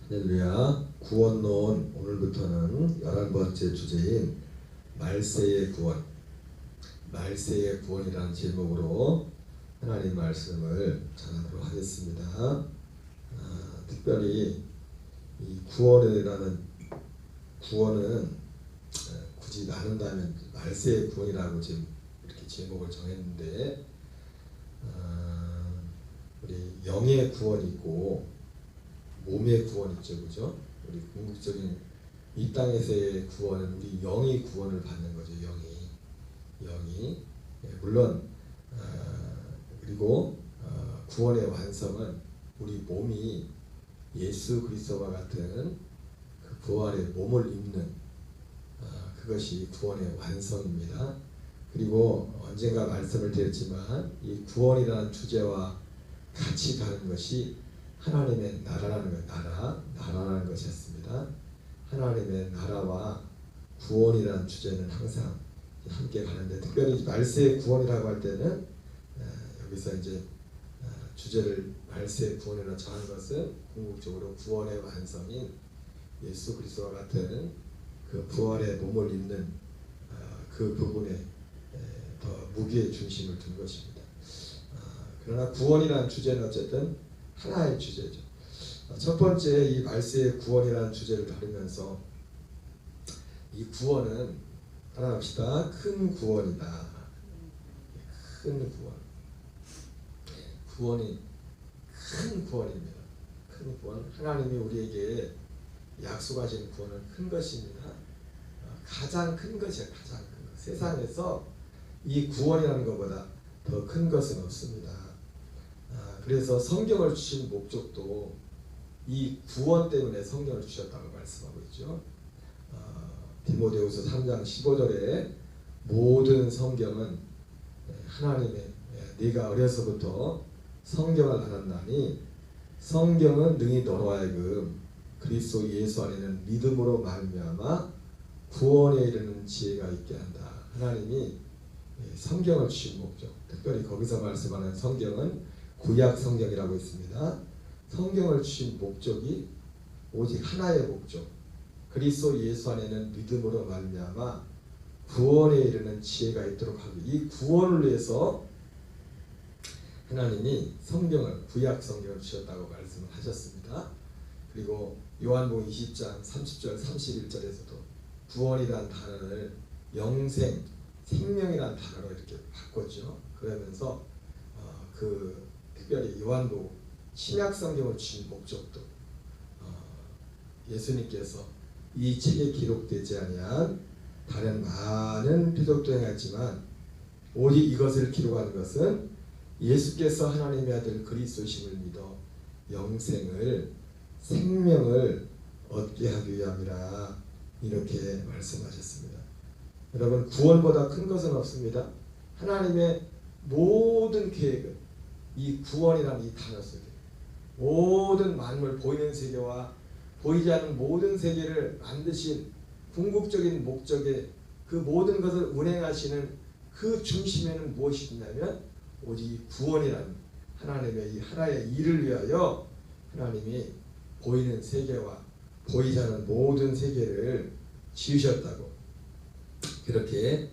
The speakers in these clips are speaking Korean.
할렐루야. 구원론 오늘부터는 11번째 주제인 말세의 구원, 말세의 구원이라는 제목으로 하나님 말씀을 전하도록 하겠습니다. 특별히 이 구원은 굳이 나눈다면 말세의 구원이라고 지금 이렇게 제목을 정했는데, 우리 영의 구원이 있고 몸의 구원 있죠, 그죠? 우리 궁극적인 이 땅에서의 구원은 우리 영이 구원을 받는 거죠. 영이 물론 그리고 구원의 완성은 우리 몸이 예수 그리스도와 같은 그 부활의 몸을 입는 그것이 구원의 완성입니다. 그리고 언젠가 말씀을 드렸지만 이 구원이라는 주제와 같이 가는 것이 하나님의 나라라는 것이었습니다. 하나님의 나라와 구원이라는 주제는 항상 함께 가는데, 특별히 말세의 구원이라고 할 때는 여기서 이제 주제를 말세의 구원이라고 정한 것은 궁극적으로 구원의 완성인 예수 그리스도와 같은 그 부활의 몸을 입는 그 부분에 더 무게의 중심을 둔 것입니다. 그러나 구원이라는 주제는 어쨌든 하나의 주제죠. 첫 번째, 이 말세의 구원이라는 주제를 다루면서 이 구원은 따라합시다. 큰 구원이다. 큰 구원. 구원이 큰 구원입니다. 큰 구원. 하나님이 우리에게 약속하신 구원은 큰 것입니다. 가장 큰 것이에요. 가장 큰 것. 세상에서 이 구원이라는 것보다 더 큰 것은 없습니다. 그래서 성경을 주신 목적도 이 구원 때문에 성경을 주셨다고 말씀하고 있죠. 디모데후서 3장 15절에 모든 성경은 하나님의, 네가 어려서부터 성경을 알았나니 성경은 능히 너로 하여금 그리스도 예수 안에는 믿음으로 말미암아 구원에 이르는 지혜가 있게 한다. 하나님이 성경을 주신 목적, 특별히 거기서 말씀하는 성경은 구약 성경이라고 있습니다. 성경을 주신 목적이 오직 하나의 목적, 그리스도 예수 안에는 믿음으로 말미암아 구원에 이르는 지혜가 있도록 하기. 이 구원을 위해서 하나님이 성경을, 구약 성경을 주셨다고 말씀을 하셨습니다. 그리고 요한복음 20장 30절 31절에서도 구원이라는 단어를 영생, 생명이라는 단어로 이렇게 바꿨죠. 그러면서 특별히 요한복음 신약 성경을 주신 목적도 예수님께서 이 책에 기록되지 아니한 다른 많은 표적도 행했지만 오직 이것을 기록한 것은 예수께서 하나님의 아들 그리스도심을 믿어 영생을, 생명을 얻게 하기 위함이라, 이렇게 말씀하셨습니다. 여러분, 구원보다 큰 것은 없습니다. 하나님의 모든 계획은 이 구원이라는 이 단어 속에 모든 만물, 보이는 세계와 보이지 않는 모든 세계를 만드신 궁극적인 목적의 그 모든 것을 운행하시는 그 중심에는 무엇이 있냐면 오직 구원이라는 하나님의 이 하나의 일을 위하여 하나님이 보이는 세계와 보이지 않는 모든 세계를 지으셨다고 그렇게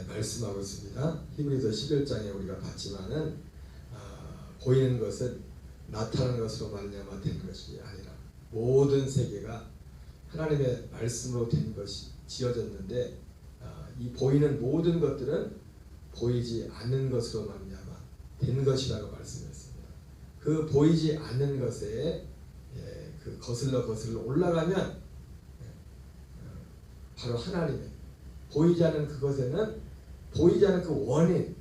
말씀하고 있습니다. 히브리서 11장에 우리가 봤지만은 보이는 것은 나타나는 것으로 말미암아 된 것이 아니라 모든 세계가 하나님의 말씀으로 된 것이 지어졌는데, 이 보이는 모든 것들은 보이지 않는 것으로 말미암아 된 것이라고 말씀했습니다. 그 보이지 않는 것에 그 거슬러 올라가면 바로 하나님의 보이지 않는 그것에는 보이지 않는 그 원인,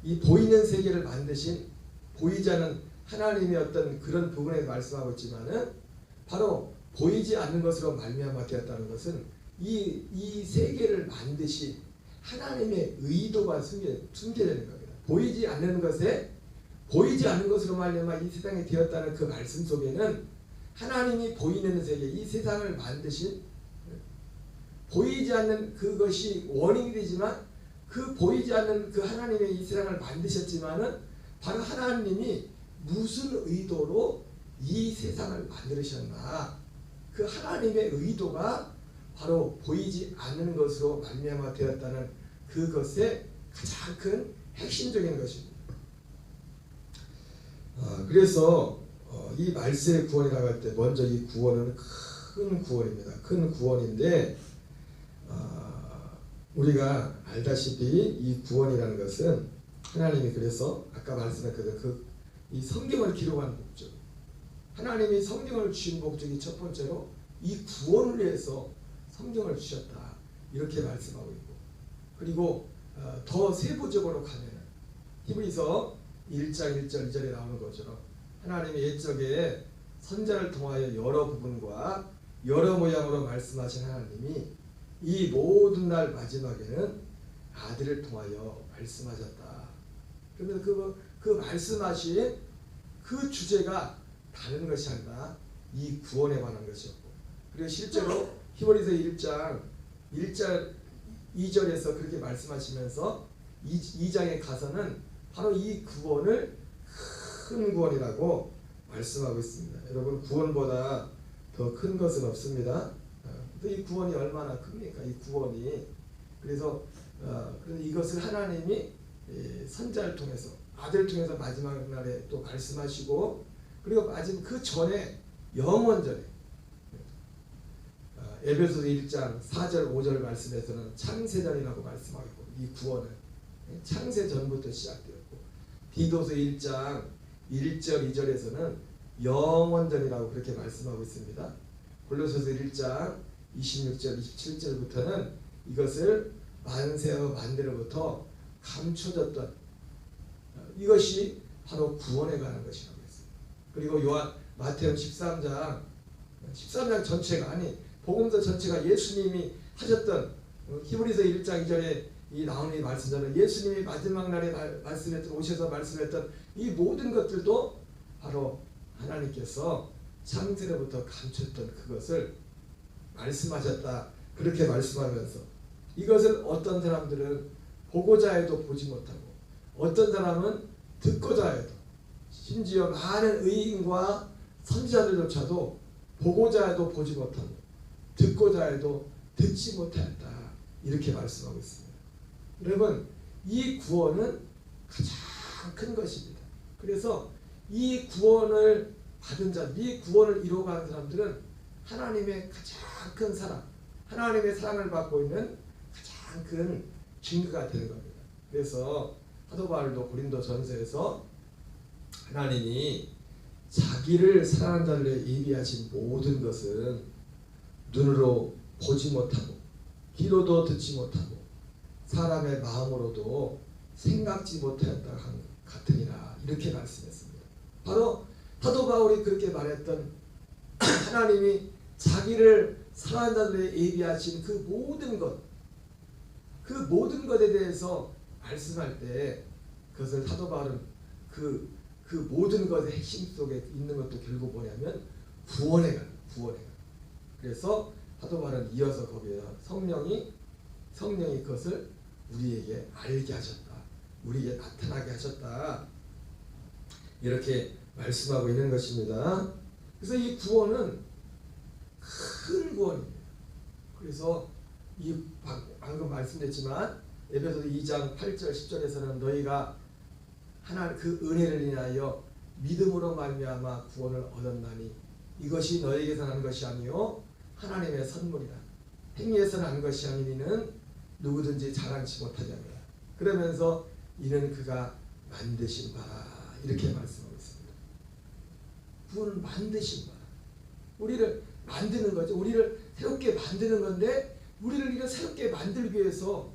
이 보이는 세계를 만드신 보이지 않는 하나님의 어떤 그런 부분에 말씀하고 있지만은 바로 보이지 않는 것으로 말미암아 되었다는 것은 이 세계를 만드신 하나님의 의도가 숨겨지는 겁니다. 보이지 않는 것에 보이지 않는 것으로 말미암아 이 세상에 되었다는 그 말씀 속에는 하나님이 보이는 세계, 이 세상을 만드신 보이지 않는 그것이 원인이 되지만 그 보이지 않는 그 하나님의 이 세상을 만드셨지만은 바로 하나님이 무슨 의도로 이 세상을 만드셨나? 그 하나님의 의도가 바로 보이지 않는 것으로 말미암아 되었다는 그것의 가장 큰 핵심적인 것입니다. 그래서 이 말세의 구원이라고 할 때 먼저 이 구원은 큰 구원입니다. 큰 구원인데 우리가 알다시피 이 구원이라는 것은 하나님이 그래서 아까 말씀했거든 이 성경을 기록한 목적, 하나님이 성경을 주신 목적이 첫 번째로 이 구원을 위해서 성경을 주셨다 이렇게 말씀하고 있고, 그리고 더 세부적으로 가면 히브리서 1장 1절 2절에 나오는 것처럼 하나님이 옛적에 선자를 통하여 여러 부분과 여러 모양으로 말씀하신 하나님이 이 모든 날 마지막에는 아들을 통하여 말씀하셨다. 그러면서 그 말씀하신 그 주제가 다른 것이 아니라 이 구원에 관한 것이었고, 그리고 실제로 히브리서 1장 1절 2절에서 그렇게 말씀하시면서 2장에 가서는 바로 이 구원을 큰 구원이라고 말씀하고 있습니다. 여러분, 구원보다 더 큰 것은 없습니다. 이 구원이 얼마나 큽니까? 이 구원이. 그래서 이것을 하나님이 선자를 통해서, 아들을 통해서 마지막 날에 또 말씀하시고, 그리고 마지막 그 전에 영원전에 에베소서 1장 4절 5절 말씀에서는 창세전이라고 말씀하고 있고, 이 구원은 창세전부터 시작되었고, 디도서 1장 1절 2절에서는 영원전이라고 그렇게 말씀하고 있습니다. 골로새서 1장 26절 27절부터는 이것을 만세와 만대로부터 감춰졌던 이것이 바로 구원에 관한 것이라고 했습니다. 그리고 마태복음 13장 전체가, 아니 복음서 전체가 예수님이 하셨던, 히브리서 1장 2절에 이 나오는 이 말씀처럼 예수님이 마지막 날에 말씀했던, 오셔서 말씀했던 이 모든 것들도 바로 하나님께서 창세로부터 감췄던 그것을 말씀하셨다 그렇게 말씀하면서, 이것을 어떤 사람들은 보고자 해도 보지 못하고, 어떤 사람은 듣고자 해도, 심지어 많은 의인과 선지자들조차도 보고자 해도 보지 못하고 듣고자 해도 듣지 못하였다 이렇게 말씀하고 있습니다. 여러분, 이 구원은 가장 큰 것입니다. 그래서 이 구원을 받은 자, 이 구원을 이루어가는 사람들은 하나님의 가장 큰 사랑, 하나님의 사랑을 받고 있는 가장 큰 증거가 되는 겁니다. 그래서 사도 바울도 고린도 전서에서 하나님이 자기를 사랑하는 자를 예비하신 모든 것은 눈으로 보지 못하고 귀로도 듣지 못하고 사람의 마음으로도 생각지 못하였다 같으니라 이렇게 말씀했습니다. 바로 사도 바울이 그렇게 말했던 하나님이 자기를 사랑하는 자들에 예비하신 그 모든 것, 그 모든 것에 대해서 말씀할 때 그것을 사도 바울은 그 모든 것의 핵심 속에 있는 것도 결국 뭐냐면 구원에 가는. 그래서 사도 바울은 이어서 거기에 성령이 그것을 우리에게 알게 하셨다, 우리에게 나타나게 하셨다 이렇게 말씀하고 있는 것입니다. 그래서 이 구원은 큰 구원입니다. 그래서 이 방금 말씀드렸지만 에베소서 2장 8절 10절에서는 너희가 하나님 그 은혜를 인하여 믿음으로 말미암아 구원을 얻었나니 이것이 너희에게서 난 것이 아니요 하나님의 선물이라. 행위에서 난 것이 아니니는 누구든지 자랑치 못하자니라. 그러면서 이는 그가 만드신 바라 이렇게 말씀하고 있습니다. 구원을 만드신 바라. 우리를 만드는 거죠. 우리를 새롭게 만드는 건데, 우리를 이렇게 새롭게 만들기 위해서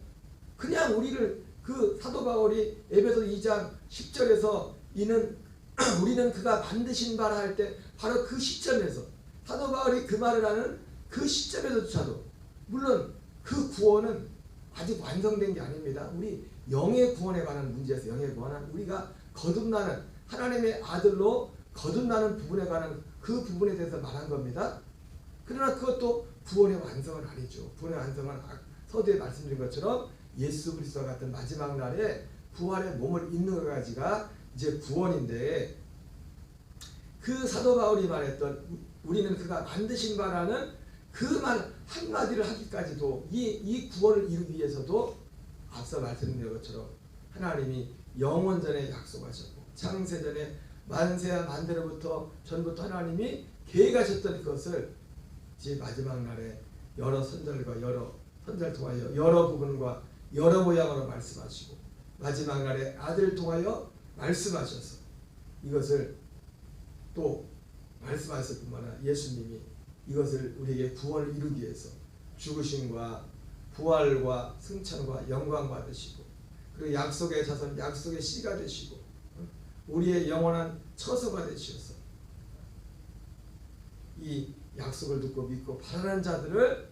그냥 우리를, 그 사도 바울이 에베소 2장 10절에서 우리는 그가 만드신 바라 할 때 바로 그 시점에서 사도 바울이 그 말을 하는 그 시점에서조차도, 물론 그 구원은 아직 완성된 게 아닙니다. 우리 영의 구원에 관한 문제에서, 영의 구원은 우리가 거듭나는 하나님의 아들로 거듭나는 부분에 관한 그 부분에 대해서 말한 겁니다. 그러나 그것도 구원의 완성은 아니죠. 구원의 완성은 서두에 말씀드린 것처럼 예수 그리스도와 같은 마지막 날에 부활의 몸을 입는 것까지가 이제 구원인데, 그 그 사도 바울이 말했던 우리는 그가 만드신 바라는 그 말 한마디를 하기까지도 이 구원을 이루기 위해서도 앞서 말씀드린 것처럼 하나님이 영원전에 약속하셨고 창세전에 만세와 만대로부터 전부터 하나님이 계획하셨던 것을 이제 마지막 날에 여러 선절과 여러 선절 통하여 여러 부분과 여러 모양으로 말씀하시고 마지막 날에 아들을 통하여 말씀하셔서 이것을 또 말씀하셨을 뿐만 아니라 예수님이 이것을 우리에게 구원을 이루기 위해서 죽으심과 부활과 승천과 영광 받으시고 그리고 약속의 자손 약속의 씨가 되시고 우리의 영원한 처소가 되셔서 이 약속을 듣고 믿고 바라는 자들을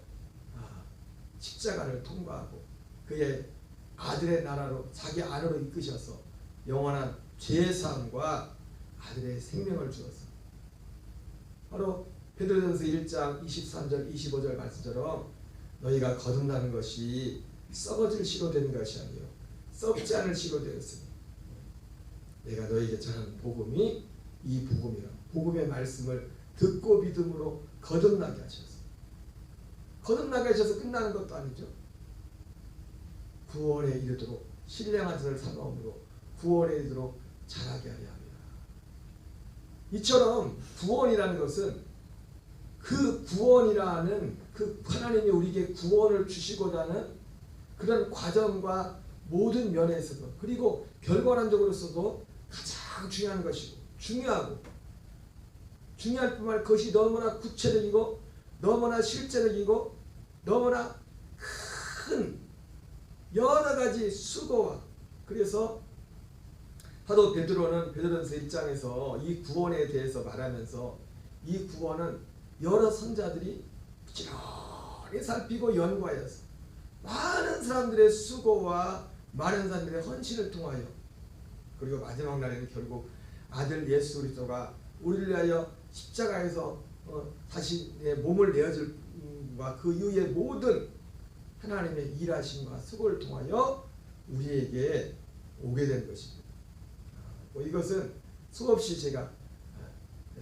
십자가를 통과하고 그의 아들의 나라로 자기 안으로 이끄셔서 영원한 죄의 사함과 아들의 생명을 주어서 바로 베드로전서 1장 23절 25절 말씀처럼 너희가 거듭나는 것이 썩어질 씨로 된 것이 아니요 썩지 않을 씨로 되었으니 내가 너희에게 전하는 복음이 이 복음이라 복음의 말씀을 듣고 믿음으로 거듭나게 하셔서 거듭나게 하셔서 끝나는 것도 아니죠. 구원에 이르도록 신령한 자를 사모함으로 구원에 이르도록 자라게 하려 합니다. 이처럼 구원이라는 것은 그 구원이라는 그 하나님이 우리에게 구원을 주시고자 하는 그런 과정과 모든 면에서도 그리고 결과론적으로서도 가장 중요한 것이고 중요할 뿐만 아니라 그것이 너무나 구체적이고 너무나 실제적이고 너무나 큰 여러 가지 수고와 그래서 사도 베드로는 베드로전서 1장에서 이 구원에 대해서 말하면서 이 구원은 여러 선자들이 부지런히 살피고 연구하여서 많은 사람들의 수고와 많은 사람들의 헌신을 통하여 그리고 마지막 날에는 결국 아들 예수 그리스도가 우리를 위하여 십자가에서 자신의 몸을 내어줄 그 이후의 모든 하나님의 일하심과 수고를 통하여 우리에게 오게 된 것입니다. 이것은 수없이 제가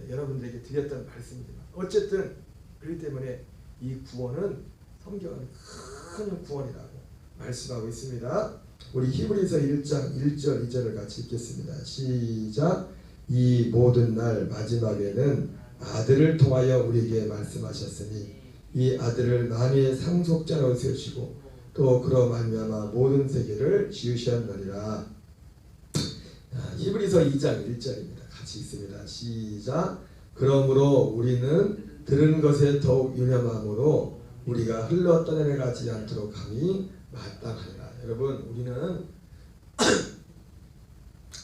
여러분들에게 드렸던 말씀이지만 어쨌든 그렇기 때문에 이 구원은 성경은 큰 구원이라고 말씀하고 있습니다. 우리 히브리서 1장 1절 2절을 같이 읽겠습니다. 시작. 이 모든 날 마지막에는 아들을 통하여 우리에게 말씀하셨으니 이 아들을 만유의 상속자로 세우시고 또 그로 말미암아 모든 세계를 지으셨느니라. 히브리서 2장 1절입니다. 같이 읽습니다. 시작. 그러므로 우리는 들은 것에 더욱 유념함으로 우리가 흘러 떠내려가지 않도록 함이 마땅하니라. 여러분 우리는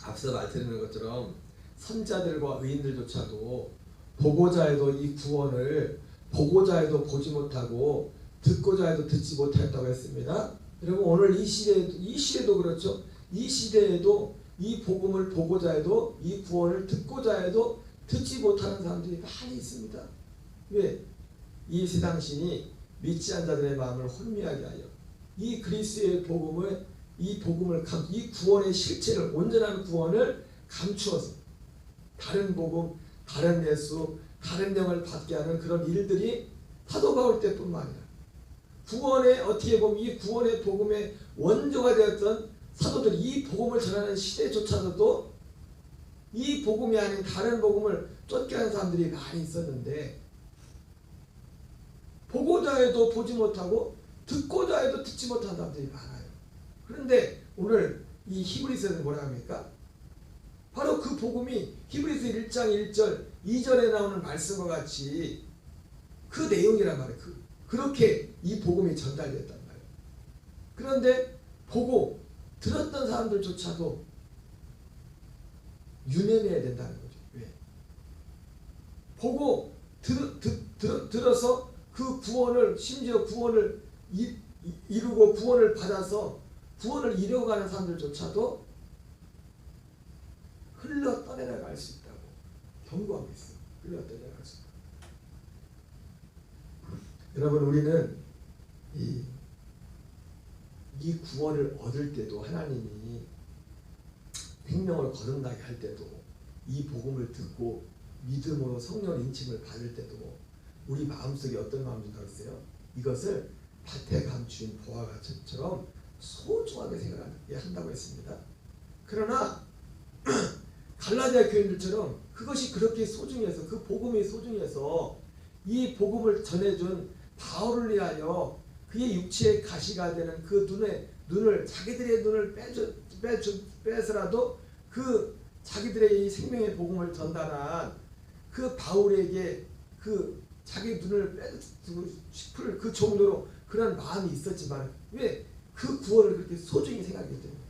앞서 말씀드린 것처럼 선자들과 의인들조차도 보고자 해도 이 구원을 보고자 해도 보지 못하고 듣고자 해도 듣지 못했다고 했습니다. 여러분 오늘 이 시대에도 그렇죠. 이 시대에도 이 복음을 보고자 해도 이 구원을 듣고자 해도 듣지 못하는 사람들이 많이 있습니다. 왜? 이 세상 신이 믿지 않는 자들의 마음을 혼미하게 하여 이 그리스도의 복음을 이 구원의 실체를 온전한 구원을 감추어서 다른 복음, 다른 예수, 다른 영을 받게 하는 그런 일들이 사도 바울 때뿐만 아니라 구원의 어떻게 보면 이 구원의 복음의 원조가 되었던 사도들이 이 복음을 전하는 시대조차도 이 복음이 아닌 다른 복음을 쫓겨난 사람들이 많이 있었는데 보고자 해도 보지 못하고 듣고자 해도 듣지 못하는 사람들이 많아요. 그런데 오늘 이 히브리서에서 뭐라 합니까? 바로 그 복음이 히브리서 1장 1절 2절에 나오는 말씀과 같이 그 내용이란 말이에요. 그렇게 이 복음이 전달됐단 말이에요. 그런데 보고 들었던 사람들조차도 유념해야 된다는 거죠. 왜? 보고 들어서 그 구원을 심지어 구원을 이루고 구원을 받아서 구원을 이뤄가는 사람들조차도 흘러 떠내려갈 수 있다고 경고하고 있어요. 흘러 떠내려갈 수 있다. 여러분 우리는 이 구원을 얻을 때도 하나님이 생명을 거듭나게 할 때도 이 복음을 듣고 믿음으로 성령 인침을 받을 때도 우리 마음속에 어떤 마음이 든다고 했어요? 이것을 밭에 감추인 보화같이처럼 소중하게 생각하게 한다고 했습니다. 그러나 갈라디아 교인들처럼 그것이 그렇게 소중해서 그 복음이 소중해서 이 복음을 전해준 바울을 위하여 그의 육체의 가시가 되는 그 눈을 자기들의 눈을 빼서라도 그 자기들의 이 생명의 복음을 전달한 그 바울에게 그 자기 눈을 빼주고 싶을 그 정도로 그런 마음이 있었지만 왜 그 구원을 그렇게 소중히 생각했기 때문에.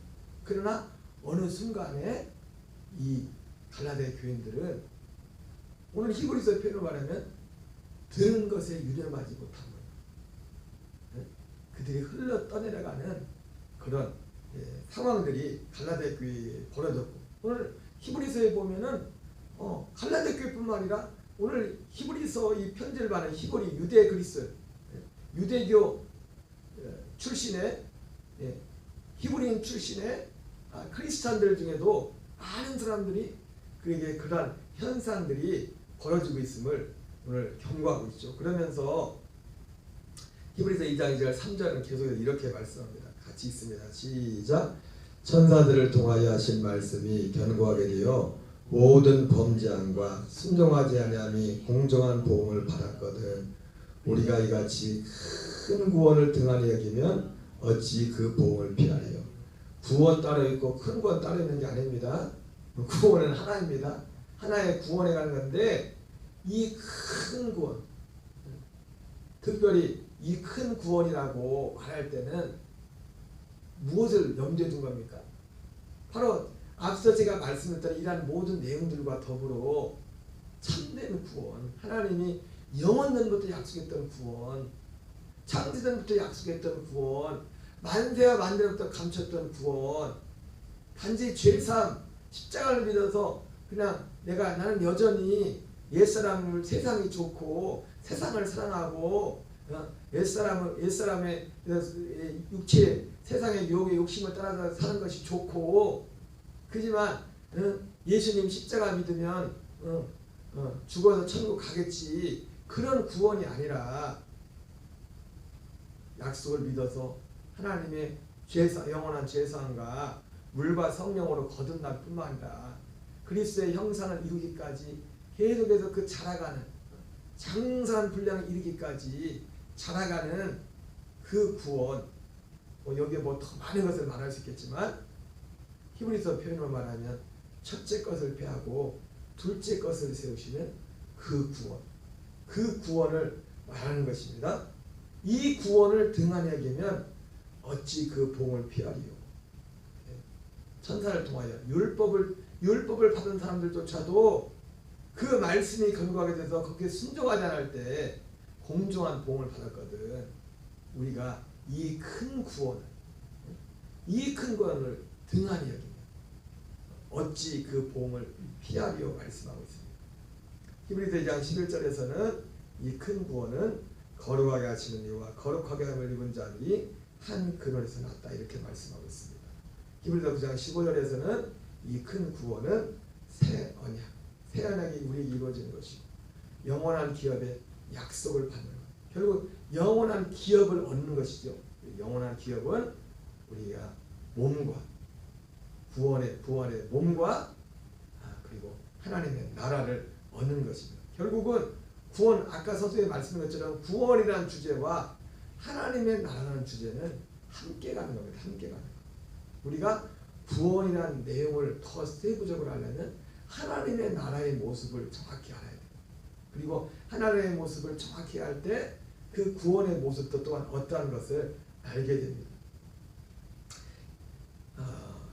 그러나 어느 순간에 이 갈라디아 교인들은 오늘 히브리서 표현으로 말하면 들은 것에 유념하지 못한 거예요. 그들이 흘러 떠내려가는 그런 상황들이 갈라디아 교회에 벌어졌고, 오늘 히브리서에 보면은 갈라디아 교회뿐만 아니라 오늘 히브리서 이 편지를 받은 히브리 유대 그리스 유대교 출신의 히브리인 출신의 크리스찬들 중에도 많은 사람들이 그에게 그러한 현상들이 벌어지고 있음을 오늘 경고하고 있죠. 그러면서 히브리서 2장 2절 3절은 계속해서 이렇게 말씀합니다. 같이 읽습니다. 시작. 천사들을 통하여 하신 말씀이 견고하게 되어 모든 범죄함과 순종하지 아니함이 공정한 보응을 받았거든. 우리가 이같이 큰 구원을 등한히 여기면 어찌 그 보응을 피하리요. 구원 따로 있고 큰 구원 따로 있는 게 아닙니다. 구원은 하나입니다. 하나의 구원에 가는 건데 이 큰 구원, 특별히 이 큰 구원이라고 말할 때는 무엇을 염두에 둔 겁니까? 바로 앞서 제가 말씀드렸던 이러한 모든 내용들과 더불어 참된 구원, 하나님이 영원전부터 약속했던 구원, 창세전부터 약속했던 구원, 만세와 만대부터 감췄던 구원, 단지 죄사함, 십자가를 믿어서 그냥 나는 여전히 옛사람을 세상이 좋고 세상을 사랑하고 옛사람의 육체 세상의 유혹의 욕심을 따라서 사는 것이 좋고, 그지만 예수님 십자가 믿으면 죽어서 천국 가겠지, 그런 구원이 아니라 약속을 믿어서 하나님의 영원한 죄사함과 물과 성령으로 거듭날 뿐만 아니라 그리스도의 형상을 이루기까지 계속해서 그 자라가는 장사한 분량을 이루기까지 자라가는 그 구원, 여기에 더 많은 것을 말할 수 있겠지만 히브리서 표현으로 말하면 첫째 것을 패하고 둘째 것을 세우시는 그 구원, 그 구원을 말하는 것입니다. 이 구원을 등한히 여기면 어찌 그 봉을 피하리요. 천사를 통하여 율법을 받은 사람들조차도 그 말씀이 견고하게 돼서 거기에 순종하지 않을 때 공정한 봉을 받았거든. 우리가 이 큰 구원을 등한히 여기면 어찌 그 봉을 피하리요 말씀하고 있습니다. 히브리서 2장 11절에서는 이 큰 구원은 거룩하게 하시는 이와 거룩하게 함을 입은 자들이 한 근원에서 났다, 이렇게 말씀하고 있습니다. 히브리서 9장 15절에서는 이 큰 구원은 새 언약이 우리에게 이루어지는 것이고 영원한 기업의 약속을 받는 것, 결국 영원한 기업을 얻는 것이죠. 영원한 기업은 우리가 몸과 부활의 몸과 그리고 하나님의 나라를 얻는 것입니다. 결국은 구원, 아까 서두에 말씀드린 것처럼 구원이라는 주제와 하나님의 나라라는 주제는 함께 가는 겁니다. 함께 가는 것. 우리가 구원이라는 내용을 더 세부적으로 하려면 하나님의 나라의 모습을 정확히 알아야 돼요. 그리고 하나님의 모습을 정확히 알 때 그 구원의 모습도 또한 어떠한 것을 알게 됩니다.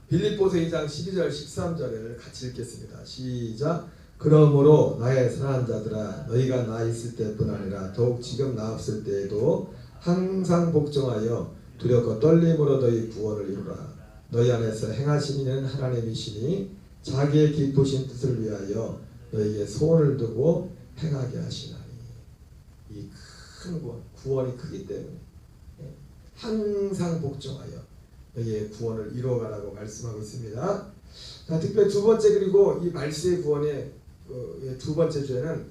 빌립보서 2장 12절 13절을 같이 읽겠습니다. 시작. 그러므로 나의 사랑하는 자들아, 너희가 나 있을 때뿐 아니라 더욱 지금 나 없을 때에도 항상 복종하여 두렵고 떨림으로 너희 구원을 이루라. 너희 안에서 행하신 이는 하나님이시니 자기의 기쁘신 뜻을 위하여 너희에게 소원을 두고 행하게 하시나니. 이 큰 구원이 크기 때문에 항상 복종하여 너희의 구원을 이루어가라고 말씀하고 있습니다. 자, 특별히 두 번째, 그리고 이 말세의 구원의 두 번째 주에는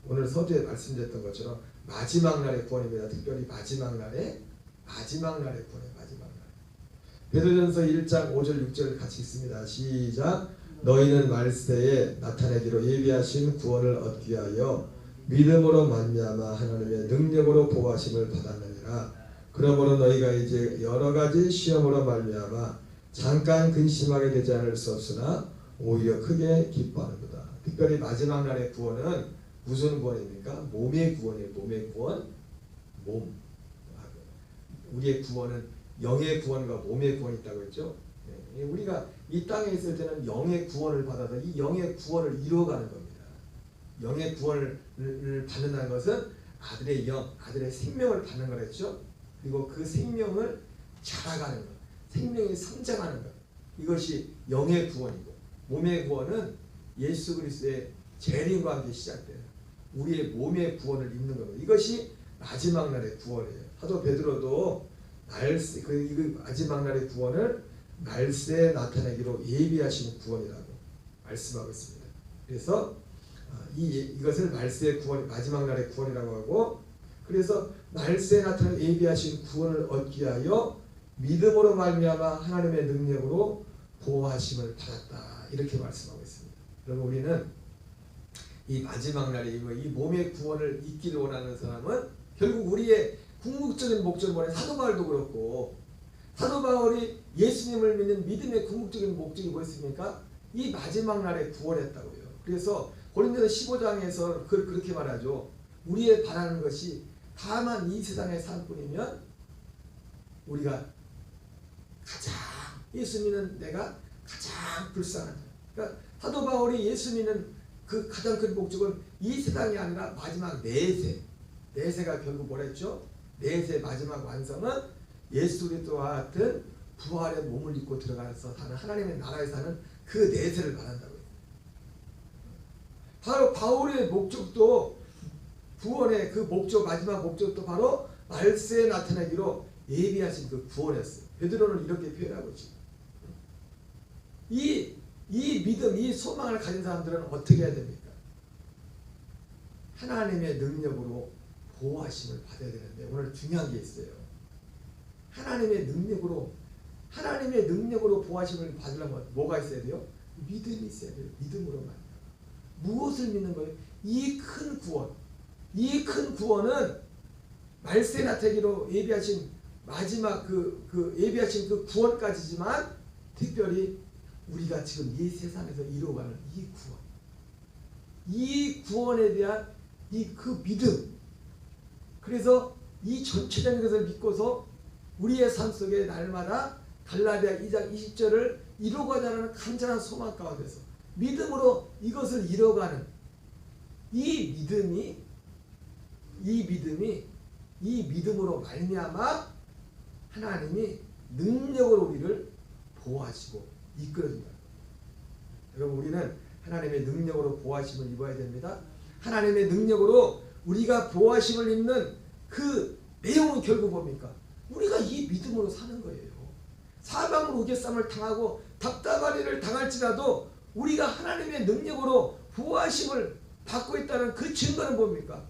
오늘 서두에 말씀드렸던 것처럼 마지막 날의 구원입니다. 특별히 마지막 날의 구원이에요. 마지막 날. 베드로전서 1장 5절 6절 같이 읽습니다. 시작. 너희는 말세에 나타내기로 예비하신 구원을 얻기 위하여 믿음으로 말미암아 하나님의 능력으로 보호하심을 받았느니라. 그러므로 너희가 이제 여러 가지 시험으로 말미암아 잠깐 근심하게 되지 않을 수 없으나 오히려 크게 기뻐하는도다. 특별히 마지막 날의 구원은 무슨 구원입니까? 몸의 구원이에요. 몸의 구원. 몸. 우리의 구원은 영의 구원과 몸의 구원이 있다고 했죠. 우리가 이 땅에 있을 때는 영의 구원을 받아서 이 영의 구원을 이루어가는 겁니다. 영의 구원을 받는다는 것은 아들의 영, 아들의 생명을 받는 거랬죠. 그리고 그 생명을 자라가는 것, 생명이 성장하는 것, 이것이 영의 구원이고, 몸의 구원은 예수 그리스도의 재림과 함께 시작돼요. 우리의 몸의 구원을 입는 겁니다. 이것이 마지막 날의 구원이에요. 사도 베드로도 그 마지막 날의 구원을 말세에 나타내기로 예비하신 구원이라고 말씀하고 있습니다. 그래서 이것을 말세의 구원, 마지막 날의 구원이라고 하고, 그래서 말세에 나타낸 예비하신 구원을 얻기 위하여 믿음으로 말미암아 하나님의 능력으로 보호하심을 받았다, 이렇게 말씀하고 있습니다. 여러분, 우리는 이 마지막 날에 이 몸의 구원을 잊기를 원하는 사람은 결국 우리의 궁극적인 목적을 원해. 사도 바울도 그렇고, 사도 바울이 예수님을 믿는 믿음의 궁극적인 목적이 뭐였습니까? 이 마지막 날에 구원했다고요. 그래서 고린도서 15장에서 그렇게 말하죠. 우리의 바라는 것이 다만 이 세상의 삶뿐이면 우리가 가장, 예수 믿는 내가 가장 불쌍한, 그러니까 사도 바울이 예수 믿는 그 가장 큰 목적은 이 세상이 아니라 마지막 내세가 결국 뭐랬죠? 내세 마지막 완성은 예수 그리스도와 같은 부활의 몸을 입고 들어가서 사는 하나님의 나라에 사는 그 내세를 말한다고요. 바로 바울의 목적도, 구원의 그 목적, 마지막 목적도 바로 말세에 나타내기로 예비하신 그 구원이었어요. 베드로는 이렇게 표현하고 있죠. 이 믿음, 이 소망을 가진 사람들은 어떻게 해야 됩니까? 하나님의 능력으로 보호하심을 받아야 되는데, 오늘 중요한 게 있어요. 하나님의 능력으로 보호하심을 받으려면 뭐가 있어야 돼요? 믿음이 있어야 돼요. 믿음으로만. 무엇을 믿는 거예요? 이 큰 구원은 말세 나타내기로 예비하신 마지막 예비하신 그 구원까지지만, 특별히 우리가 지금 이 세상에서 이루어가는 이 구원에 대한 그 믿음. 그래서 이 전체적인 것을 믿고서 우리의 삶 속에 날마다 갈라디아 2장 20절을 이루고자 하는 간절한 소망 가운데서 믿음으로 이것을 이뤄가는 이 믿음으로 말미암아 하나님이 능력으로 우리를 보호하시고 이끌어준다. 여러분, 우리는 하나님의 능력으로 보호하심을 입어야 됩니다. 하나님의 능력으로 우리가 보호하심을 입는 그 내용은 결국 뭡니까? 우리가 이 믿음으로 사는 거예요. 사방으로 우겨쌈을 당하고 답답한 일을 당할지라도 우리가 하나님의 능력으로 보호하심을 받고 있다는 그 증거는 뭡니까?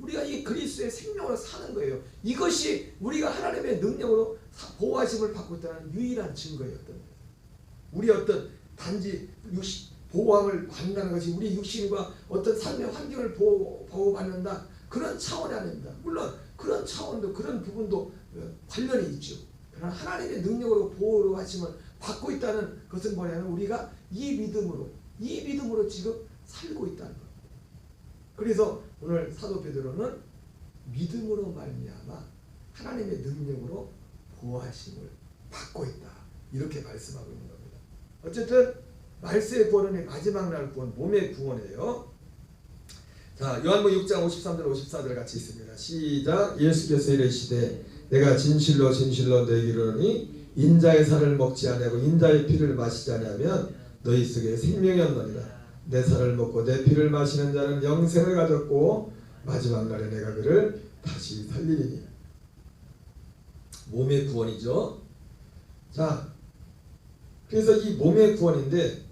우리가 이 그리스도의 생명으로 사는 거예요. 이것이 우리가 하나님의 능력으로 보호하심을 받고 있다는 유일한 증거예요. 우리 어떤 단지 보호함을 받는다는 것이 우리 육신과 어떤 삶의 환경을 보호받는다, 그런 차원이 아닙니다. 물론 그런 차원도, 그런 부분도 관련이 있죠. 그러나 하나님의 능력으로 보호하심을 받고 있다는 것은 뭐냐면 우리가 이 믿음으로 지금 살고 있다는 겁니다. 그래서 오늘 사도 베드로는 믿음으로 말미암아 하나님의 능력으로 보호하심을 받고 있다, 이렇게 말씀하고 있는 겁니다. 어쨌든 말세의 구원은 마지막 날 구원, 몸의 구원이에요. 자, 요한복음 6장 53절 54절 같이 있습니다. 시작. 예수께서 이르시되 내가 진실로 너희에게 이르노니 인자의 살을 먹지 아니하고 인자의 피를 마시지 아니하면 너희 속에 생명이 없느니라. 내 살을 먹고 내 피를 마시는 자는 영생을 가졌고 마지막 날에 내가 그를 다시 살리리니. 몸의 구원이죠. 자, 그래서 이 몸의 구원인데,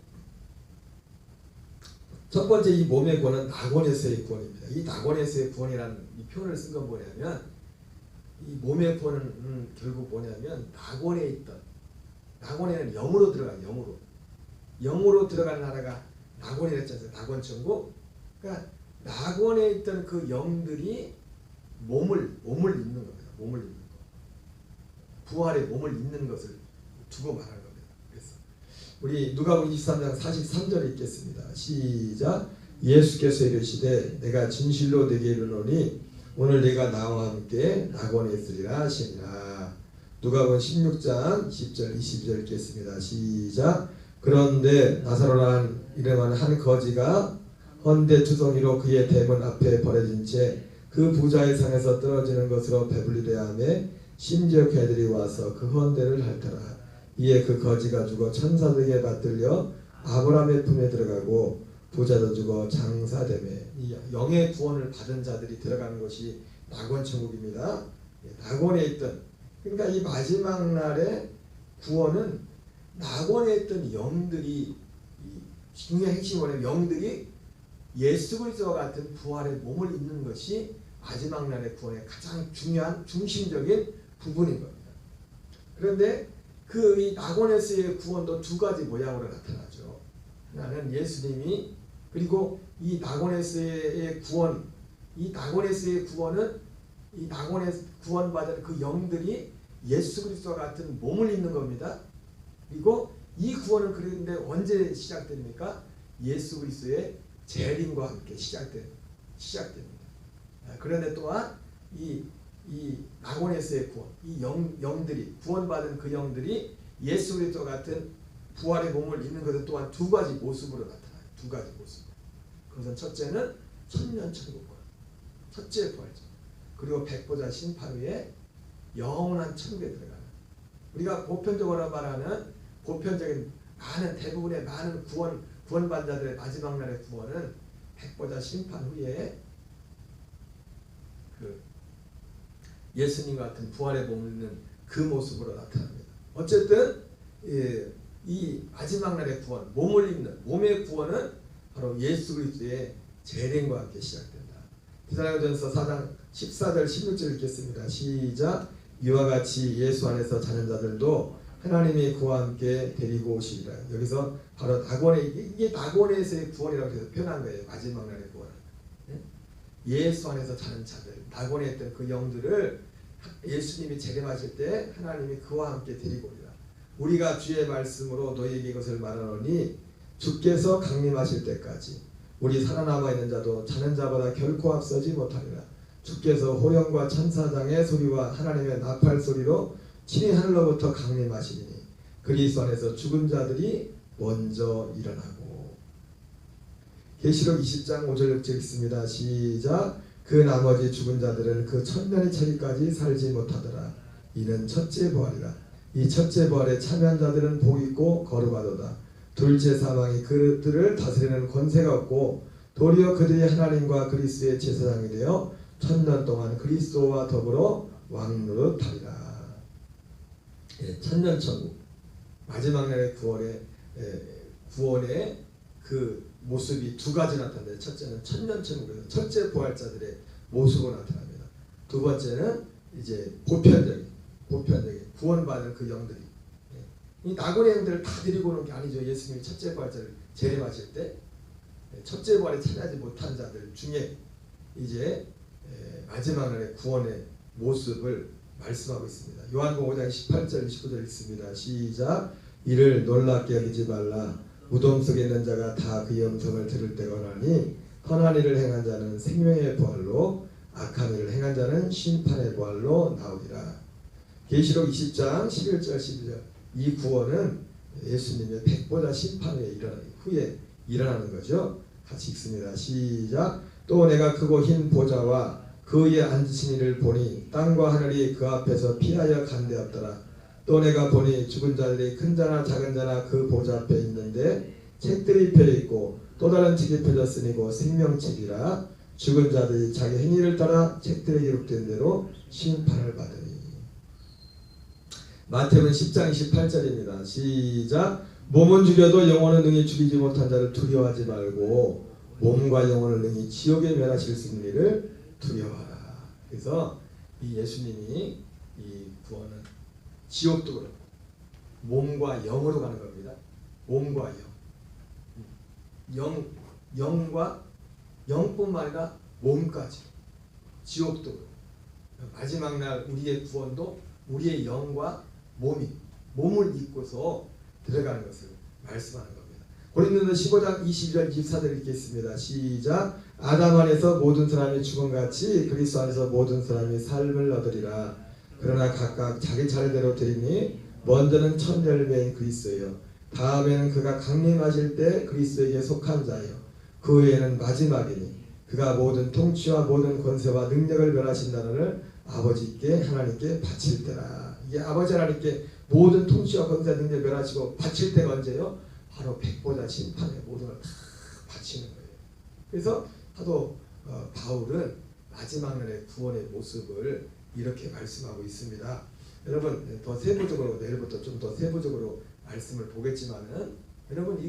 첫 번째 이 몸의 구원은 낙원에서의 구원입니다. 이 낙원에서의 구원이라는 이 표현을 쓴 건 뭐냐면 이 몸의 구원은 결국 뭐냐면 낙원에 있던 낙원에는 영으로 들어가요. 영으로 들어가는 나라가 낙원이라 했잖아요. 낙원천국. 그러니까 낙원에 있던 그 영들이 몸을 입는 겁니다. 몸을 입는 거. 부활의 몸을 입는 것을 두고 말하는 겁니다. 그래서 우리 누가복음 23장 43절 읽겠습니다. 시작. 예수께서 이르시되 내가 진실로 네게 이르노니 오늘 네가 나와 함께 낙원에 있으리라 하시니라. 누가복음 16장 10절 22절 읽겠습니다. 시작. 그런데 나사로라는 이름하는 한 거지가 헌데 투성이로 그의 대문 앞에 버려진 채 그 부자의 상에서 떨어지는 것으로 배불리려 하매 심지어 개들이 와서 그 헌데를 핥더라. 이에 그 거지가 죽어 천사들에게 받들려 아브라함의 품에 들어가고 부자도 죽어 장사되매. 이 영의 구원을 받은 자들이 들어가는 것이 낙원천국입니다. 낙원에 있던, 그러니까 이 마지막 날의 구원은 낙원에 있던 영들이, 중요한 핵심이 뭐냐면 영들이 예수 그리스도와 같은 부활의 몸을 입는 것이 마지막 날의 구원의 가장 중요한 중심적인 부분인 겁니다. 그런데 그 이 낙원에서의 구원도 두 가지 모양으로 나타나죠. 하나는 예수님이, 그리고 이 낙원에서의 구원, 이 낙원에서의 구원은 이 낙원에 구원받은 그 영들이 예수 그리스도와 같은 몸을 입는 겁니다. 그리고 이 구원은 그런데 언제 시작됩니까? 예수 그리스도의 재림과 함께 시작됩니다. 그런데 또한 이 낙원에서의 구원, 이 영들이 구원받은 그 영들이 예수 그리스도 같은 부활의 몸을 입는 것은 또한 두 가지 모습으로 나타나요. 두 가지 모습. 그것은 첫째는 천년천국권, 첫째 부활절. 그리고 백보자 심판 후에 영원한 천국에 들어가는, 우리가 보편적으로 말하는 보편적인 많은 대부분의 많은 구원받은 자들의 마지막 날의 구원은 백보자 심판 후에 그 예수님과 같은 부활의 몸을 입는 그 모습으로 나타납니다. 어쨌든 이 마지막 날의 구원, 몸을 입는 몸의 구원은 바로 예수 그리스도의 재림과 함께 시작된다. 디살로니가전서 4장 14절 16절 읽겠습니다. 시작. 이와 같이 예수 안에서 자는 자들도 하나님이 그와 함께 데리고 오시리라. 여기서 바로 이게 낙원에서의 구원이라고 해서 표현한 거예요. 마지막 날의 구원. 예수 안에서 자는 자들, 낙원에 있던 그 영들을 예수님이 재림하실 때 하나님이 그와 함께 데리고 오리라. 우리가 주의 말씀으로 너희에게 이것을 말하노니 주께서 강림하실 때까지 우리 살아남아 있는 자도 자는 자보다 결코 앞서지 못하리라. 주께서 호령과 천사장의 소리와 하나님의 나팔 소리로 친히 하늘로부터 강림하시니 그리스도 안에서 죽은 자들이 먼저 일어나고. 계시록 20장 5절 6절 읽습니다. 시작. 그 나머지 죽은 자들은 그 천년이 차기까지 살지 못하더라. 이는 첫째 부활이라. 이 첫째 부활에 참여한 자들은 복 있고 거룩하도다. 둘째 사망이 그들을 다스리는 권세가 없고 도리어 그들이 하나님과 그리스도의 제사장이 되어 천년 동안 그리스도와 더불어 왕노릇하리라. 천년천국, 마지막 날의 구원의 그 모습이 두 가지 나타나는데, 첫째는 천년천국에서 첫째 부활자들의 모습으로 나타납니다. 두 번째는 이제 보편적인 구원받은 그 영들이, 이 낙원의 영들을 다 데리고 오는 게 아니죠. 예수님이 첫째 부활자를 재림하실 때 첫째 부활에 참여하지 못한 자들 중에 이제 마지막 날의 구원의 모습을 말씀하고 있습니다. 요한복음 5장 18절 19절 읽습니다. 시작. 이를 놀랍게 여기지 말라. 무덤 속에 있는 자가 다 그의 음성을 들을 때가 오나니 선한 일을 행한 자는 생명의 부활로 악한 일을 행한 자는 심판의 부활로 나오리라. 계시록 20장 11절 12절. 이 구원은 예수님의 백보자 심판 후에 일어나는 거죠. 같이 읽습니다. 시작. 또 내가 크고 흰 보좌와 그 위에 앉으신 이를 보니 땅과 하늘이 그 앞에서 피하여 간대었더라. 또 내가 보니 죽은 자들이 큰 자나 작은 자나 그 보좌 앞에 있는데 책들이 펴있고 또 다른 책이 펴졌으니 곧 생명책이라. 죽은 자들이 자기 행위를 따라 책들에 기록된 대로 심판을 받으니. 마태복음 10장 28절입니다. 시작. 몸은 죽여도 영혼은 능히 죽이지 못한 자를 두려워하지 말고 몸과 영혼을 능히 지옥에 멸하실 수 있는 일을 두려워하라. 그래서 이 예수님이 이 구원은 지옥도 그렇고 몸과 영으로 가는 겁니다. 몸과 영과 영뿐만 아니라 몸까지 지옥도 그렇고 마지막 날 우리의 구원도 우리의 영과 몸을 입고서 들어가는 것을 말씀하는 겁니다. 고린도서 15장 22절 24절 읽겠습니다. 시작. 아담 안에서 모든 사람이 죽음같이 그리스도 안에서 모든 사람이 삶을 얻으리라. 그러나 각각 자기 차례대로 되리니 먼저는 첫 열매인 그리스도요 다음에는 그가 강림하실 때 그리스도에게 속한 자요 그 후에는 마지막이니 그가 모든 통치와 모든 권세와 능력을 멸하신 나라를 아버지께 하나님께 바칠 때라. 이게 아버지 하나님께 모든 통치와 권세와 능력을 멸하시고 바칠 때가 언제요? 바로 백보자 심판에 모든 걸 다 바치는 거예요. 그래서 사도 바울은 마지막 날의 구원의 모습을 이렇게 말씀하고 있습니다. 여러분 더 세부적으로 내일부터 좀 더 세부적으로 말씀을 보겠지만은 여러분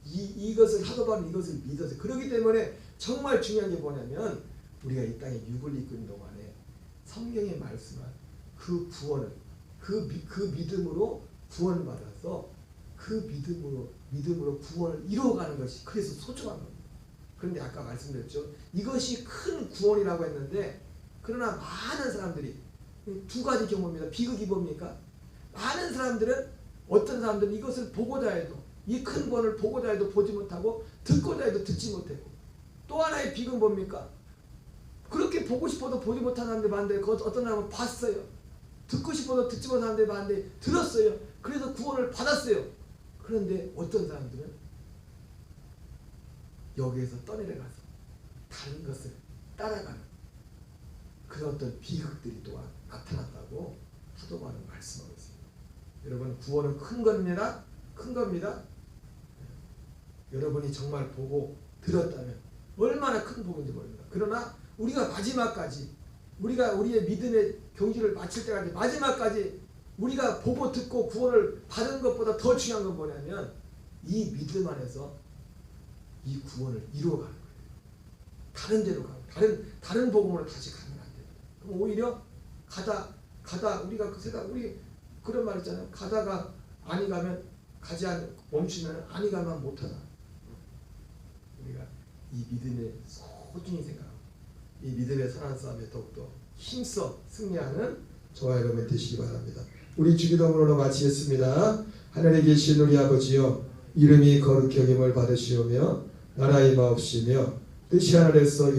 이것을 사도 바울은 이것을 믿어서 그렇기 때문에 정말 중요한 게 뭐냐면 우리가 이 땅에 육을 입고 있는 동안에 성경에 말씀한 그 구원을 그 믿음으로 구원받아서 그 믿음으로 구원을 이루어가는 것이 그래서 소중한 겁니다. 그런데 아까 말씀드렸죠. 이것이 큰 구원이라고 했는데 그러나 많은 사람들이 두 가지 경우입니다. 비극이 뭡니까? 많은 사람들은 어떤 사람들은 이것을 보고자 해도 이 큰 구원을 보고자 해도 보지 못하고 듣고자 해도 듣지 못하고 또 하나의 비극은 뭡니까? 그렇게 보고 싶어도 보지 못한 사람들 많은데 어떤 사람은 봤어요. 듣고 싶어도 듣지 못한 사람들 많은데 들었어요. 그래서 구원을 받았어요. 그런데 어떤 사람들은 여기에서 떠내려가서 다른 것을 따라가는 그런 어떤 비극들이 또한 나타났다고 사도 바울은 말씀하고 있습니다. 여러분 구원은 큰 겁니다. 큰 겁니다. 여러분이 정말 보고 들었다면 얼마나 큰 복인지 모릅니다. 그러나 우리가 마지막까지 우리가 우리의 믿음의 경주를 마칠 때까지 마지막까지 우리가 보고 듣고 구원을 받은 것보다 더 중요한 건 뭐냐면 이 믿음 안에서 이 구원을 이루어가는 거예요. 다른 데로 가고 다른 복음으로 다시 가면 안 돼요. 그럼 오히려 가다 우리가 그 생각 우리 그런 말 있잖아요. 가다가 아니 가면 가지 않 멈추면 아니 가면 못하다. 우리가 이 믿음에 소중히 생각하고 이 믿음의 선한 싸움에 더욱더 힘써 승리하는 저와 여러분 되시기 바랍니다. 우리 주기도문으로 마치겠습니다. 하늘에 계신 우리 아버지여 이름이 거룩히 여김을 받으시오며 나라의 마옵시며 뜻이 하늘에서